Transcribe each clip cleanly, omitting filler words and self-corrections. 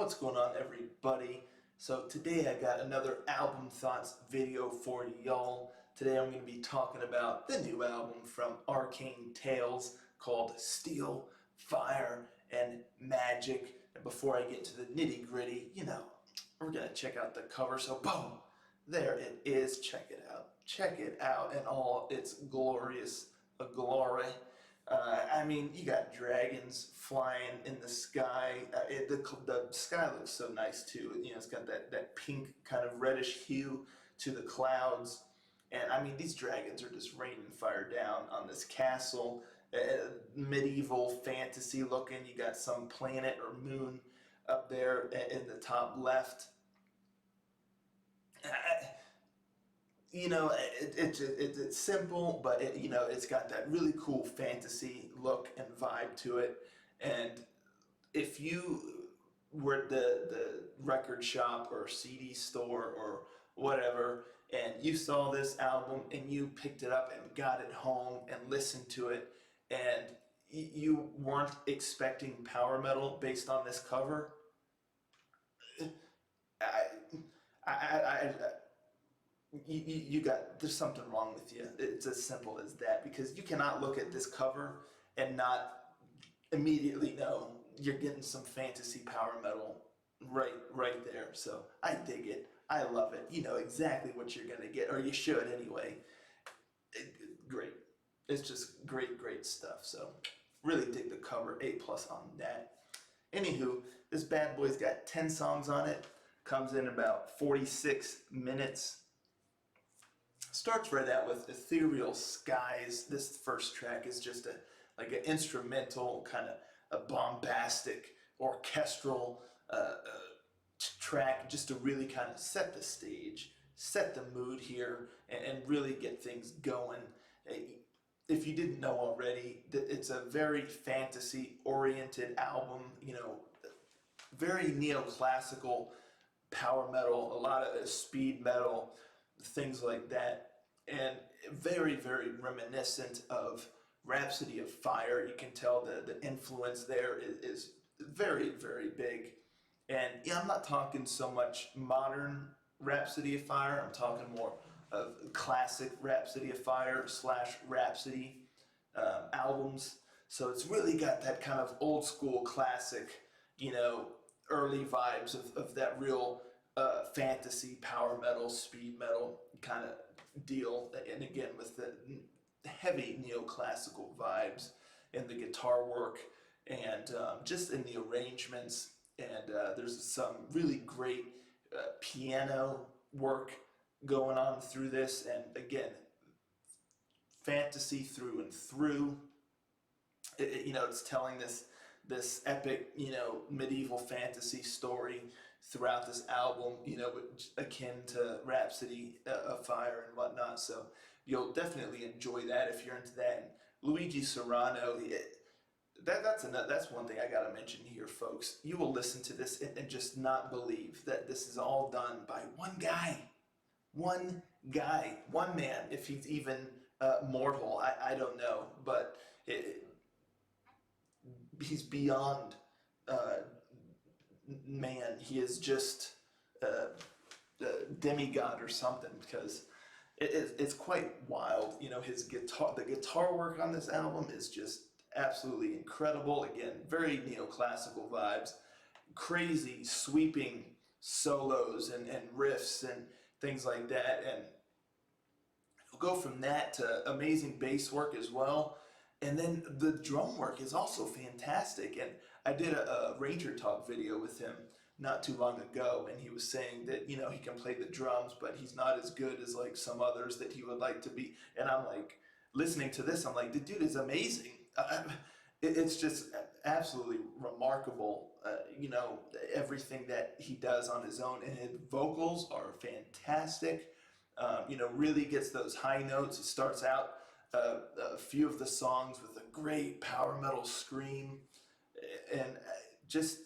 What's going on, everybody? So today I got another album thoughts video for y'all. Today I'm going to be talking about the new album from Arcane Tales called Steel, Fire, and Magic. And before I get to the nitty gritty, we're going to check out the cover. So boom, there it is. Check it out. Check it out in all its glorious glory. You got dragons flying in the sky. The sky looks so nice too. It's got that pink kind of reddish hue to the clouds. And these dragons are just raining fire down on this castle. Medieval fantasy looking. You got some planet or moon up there in the top left. It's simple, but it's got that really cool fantasy look and vibe to it. And if you were at the record shop or CD store or whatever, and you saw this album and you picked it up and got it home and listened to it, and you weren't expecting power metal based on this cover, there's something wrong with you. It's as simple as that, because you cannot look at this cover and not immediately know you're getting some fantasy power metal right there. So I dig it. I love it. You know exactly what you're gonna get, or you should anyway. Great. It's just great stuff. So really dig the cover. A+ on that. Anywho, this bad boy's got 10 songs on it. Comes in about 46 minutes. Starts right out with Ethereal Skies. This first track is just an instrumental, kind of a bombastic, orchestral track, just to really kind of set the stage, set the mood here, and really get things going. If you didn't know already, it's a very fantasy-oriented album, very neoclassical power metal, a lot of speed metal, things like that, and very reminiscent of Rhapsody of Fire. You can tell the influence there is very big. And I'm not talking so much modern Rhapsody of Fire, I'm talking more of classic Rhapsody of Fire / Rhapsody albums. So it's really got that kind of old school classic, early vibes of that real fantasy, power metal, speed metal kind of deal, and again with the heavy neoclassical vibes in the guitar work and just in the arrangements. And there's some really great piano work going on through this, and again, fantasy through and through. It's telling this epic, medieval fantasy story throughout this album, akin to Rhapsody of Fire and whatnot. So you'll definitely enjoy that if you're into that. And Luigi Serrano, that's one thing I gotta mention here, folks. You will listen to this and just not believe that this is all done by one guy, one man, if he's even mortal. I don't know, but he's beyond man. He is just a demigod or something, because it's quite wild. The guitar work on this album is just absolutely incredible. Again, very neoclassical vibes, crazy sweeping solos and riffs and things like that. And we'll go from that to amazing bass work as well. And then the drum work is also fantastic. And I did a Ranger Talk video with him not too long ago, and he was saying that, he can play the drums, but he's not as good as some others that he would like to be. And I'm like, listening to this, I'm like, the dude is amazing. It's just absolutely remarkable, everything that he does on his own. And his vocals are fantastic. Really gets those high notes. It starts out a few of the songs with a great power metal scream, and just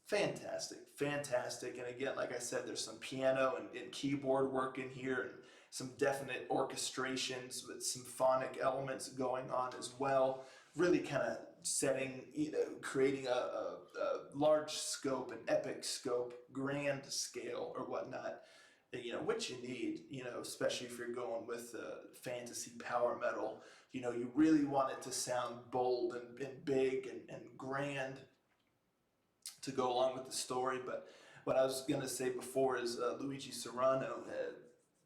fantastic. And again, like I said, there's some piano and keyboard work in here, and some definite orchestrations with symphonic elements going on as well. Really kind of setting, creating a large scope, an epic scope, grand scale or whatnot. Which you need, especially if you're going with fantasy power metal. You really want it to sound bold and big and grand to go along with the story. But what I was going to say before is Luigi Serrano,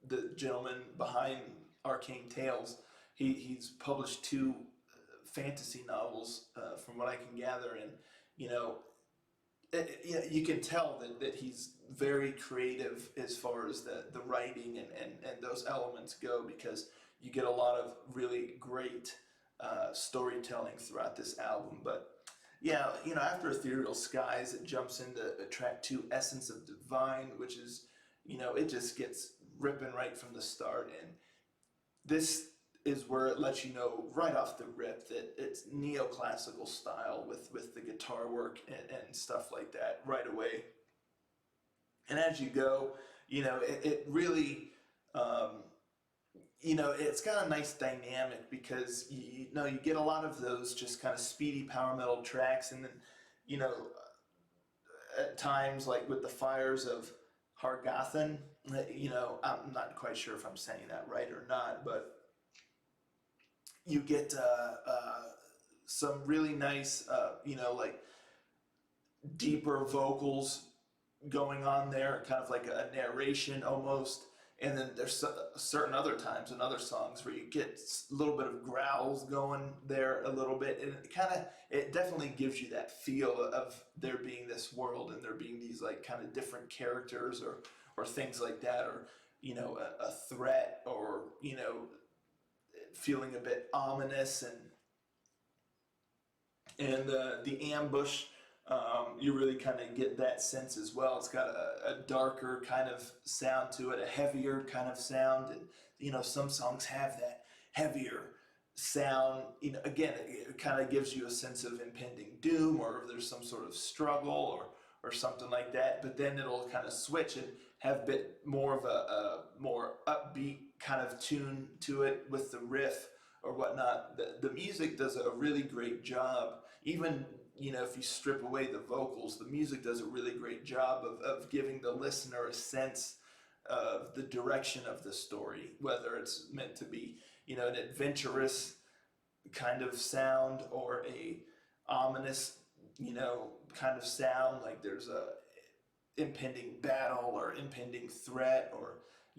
the gentleman behind Arcane Tales, he's published two fantasy novels, from what I can gather, and you can tell that he's very creative as far as the writing and those elements go, because you get a lot of really great storytelling throughout this album. But yeah, after Ethereal Skies, it jumps into track 2, Essence of Divine, which is, it just gets ripping right from the start. And this is where it lets you know right off the rip that it's neoclassical style with the guitar work and stuff like that right away. And as you go, it really, it's got a nice dynamic, because you get a lot of those just kind of speedy power metal tracks, and then at times, like with the Fires of Hàrgathàn, I'm not quite sure if I'm saying that right or not, but you get some really nice, like deeper vocals going on there, kind of like a narration almost. And then there's certain other times in other songs where you get a little bit of growls going there a little bit, and it definitely gives you that feel of there being this world and there being these like kind of different characters or things like that, or a threat, or feeling a bit ominous, and the ambush. You really kind of get that sense as well. It's got a darker kind of sound to it, a heavier kind of sound, and some songs have that heavier sound. Again, it kind of gives you a sense of impending doom, or if there's some sort of struggle or something like that. But then it'll kind of switch and have a bit more of a more upbeat kind of tune to it with the riff or whatnot. The music does a really great job. Even if you strip away the vocals, the music does a really great job of giving the listener a sense of the direction of the story, whether it's meant to be, an adventurous kind of sound, or a ominous, kind of sound, like there's a impending battle or impending threat, or,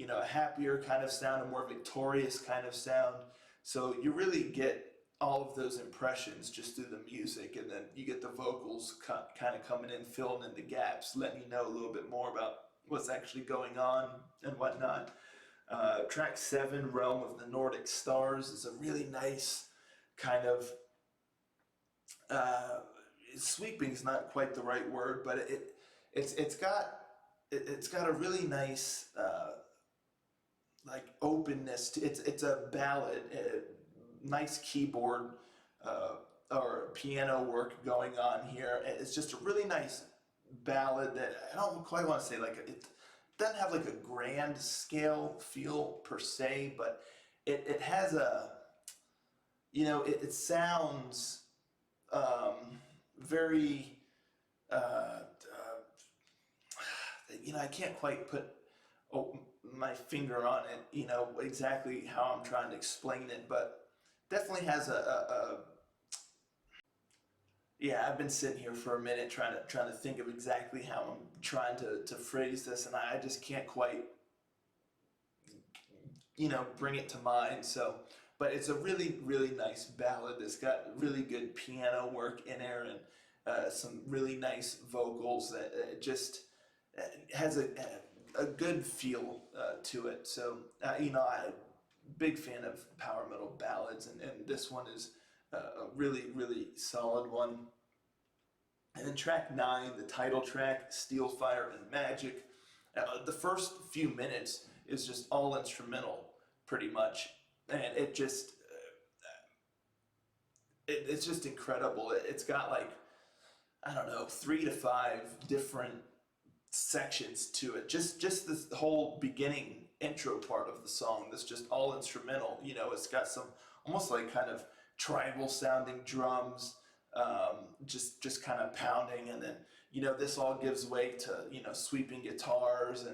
a happier kind of sound, a more victorious kind of sound. So you really get all of those impressions just through the music, and then you get the vocals kind of coming in, filling in the gaps, letting you know a little bit more about what's actually going on and whatnot. Track 7, Realm of the Nordic Stars, is a really nice kind of, sweeping is not quite the right word, but it's got a really nice like openness to it's a ballad. Nice keyboard or piano work going on here. It's just a really nice ballad that I don't quite want to say it doesn't have like a grand scale feel per se, but it has a, it sounds very, I can't quite put my finger on it, exactly how I'm trying to explain it, but definitely has yeah, I've been sitting here for a minute trying to think of exactly how I'm trying to phrase this, and I just can't quite bring it to mind. So, but it's a really, really nice ballad that's got really good piano work in there, and some really nice vocals that just has a good feel to it. So I'm a big fan of power metal ballads, and this one is a really, really solid one. And then track 9, the title track, Steel, Fire, and Magic. The first few minutes is just all instrumental, pretty much, and it just it's just incredible. It's got like, I don't know, 3 to 5 different sections to it. Just this whole beginning intro part of the song that's just all instrumental. It's got some almost like kind of tribal sounding drums, just kind of pounding, and then this all gives way to sweeping guitars,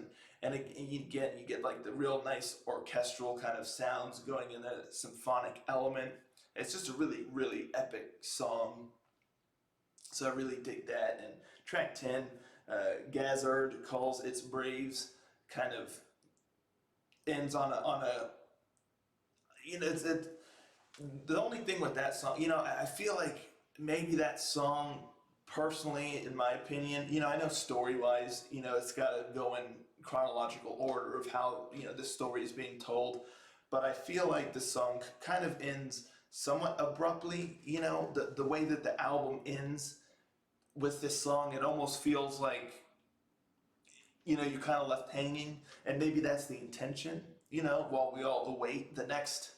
and you get like the real nice orchestral kind of sounds going in a symphonic element. It's just a really, really epic song. So I really dig that. And track 10, Gazard calls its Braves, kind of ends on a the only thing with that song, I feel like maybe that song, personally, in my opinion, I know story-wise, it's got to go in chronological order of how, this story is being told. But I feel like the song kind of ends somewhat abruptly, the way that the album ends with this song, it almost feels like, you're kind of left hanging, and maybe that's the intention, while we all await the next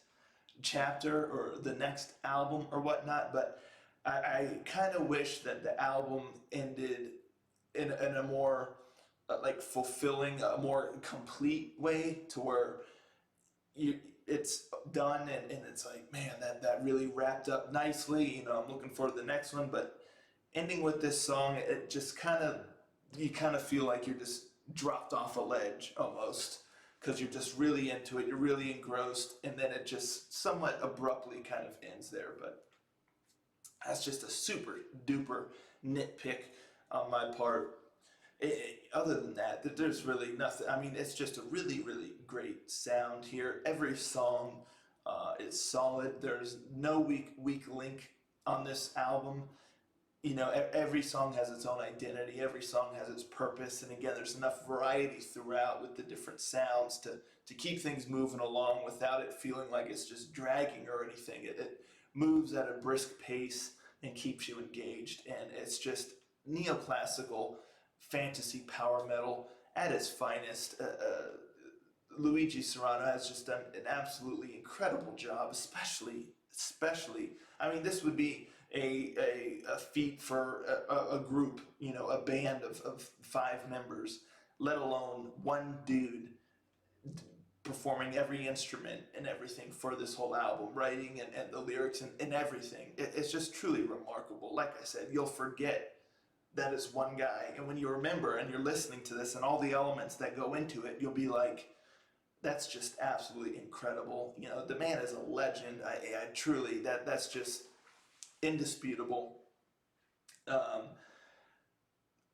chapter or the next album or whatnot. But I kind of wish that the album ended in a more like fulfilling, a more complete way, to where it's done, and it's like, man, that really wrapped up nicely. I'm looking forward to the next one. But ending with this song, it just you kind of feel like you're just dropped off a ledge almost, because you're just really into it, you're really engrossed, and then it just somewhat abruptly kind of ends there. But that's just a super duper nitpick on my part. Other than that, there's really nothing. I mean, it's just a really, really great sound here. Every song is solid. There's no weak link on this album. Every song has its own identity. Every song has its purpose. And again, there's enough variety throughout with the different sounds to keep things moving along without it feeling like it's just dragging or anything. It moves at a brisk pace and keeps you engaged. And it's just neoclassical fantasy power metal at its finest. Luigi Serrano has just done an absolutely incredible job, especially, I mean, this would be a feat for a group, a band of 5 members, let alone one dude performing every instrument and everything for this whole album, writing and the lyrics and everything. It's just truly remarkable. Like I said, you'll forget that is one guy, and when you remember and you're listening to this and all the elements that go into it, you'll be like, that's just absolutely incredible. The man is a legend. I truly, that's just indisputable. And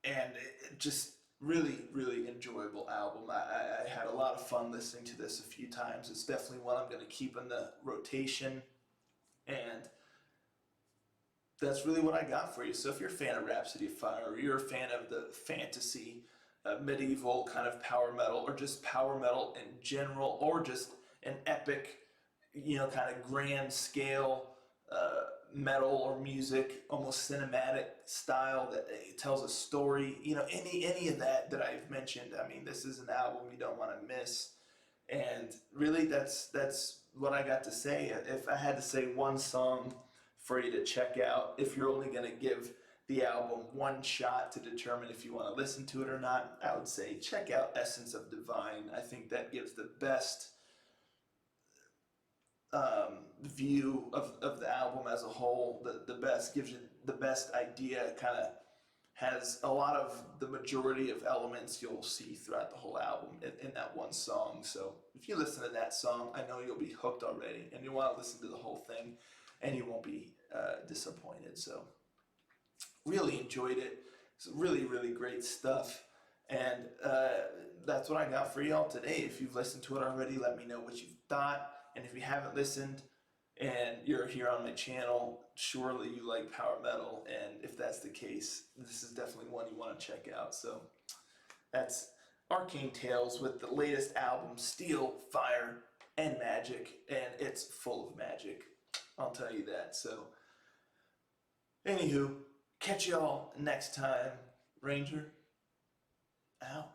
it just really, really enjoyable album. I had a lot of fun listening to this a few times. It's definitely one I'm going to keep in the rotation, and that's really what I got for you. So if you're a fan of Rhapsody of Fire, or you're a fan of the fantasy, medieval kind of power metal, or just power metal in general, or just an epic, kind of grand scale metal or music, almost cinematic style that tells a story, any of that I've mentioned, I mean, this is an album you don't want to miss. And really, that's what I got to say. If I had to say one song for you to check out, if you're only going to give the album one shot to determine if you want to listen to it or not, I would say check out Essence of Divine. I think that gives the best view of the album as a whole. The best, gives you the best idea, kind of has a lot of the majority of elements you'll see throughout the whole album in that one song. So if you listen to that song, I know you'll be hooked already, and you want to listen to the whole thing, and you won't be disappointed. So really enjoyed it. It's really, really great stuff. And that's what I got for y'all today. If you've listened to it already, let me know what you've thought. And if you haven't listened and you're here on my channel, surely you like power metal. And if that's the case, this is definitely one you want to check out. So that's Arcane Tales with the latest album, Steel, Fire, and Magic. And it's full of magic, I'll tell you that. So anywho, catch y'all next time. Ranger, out.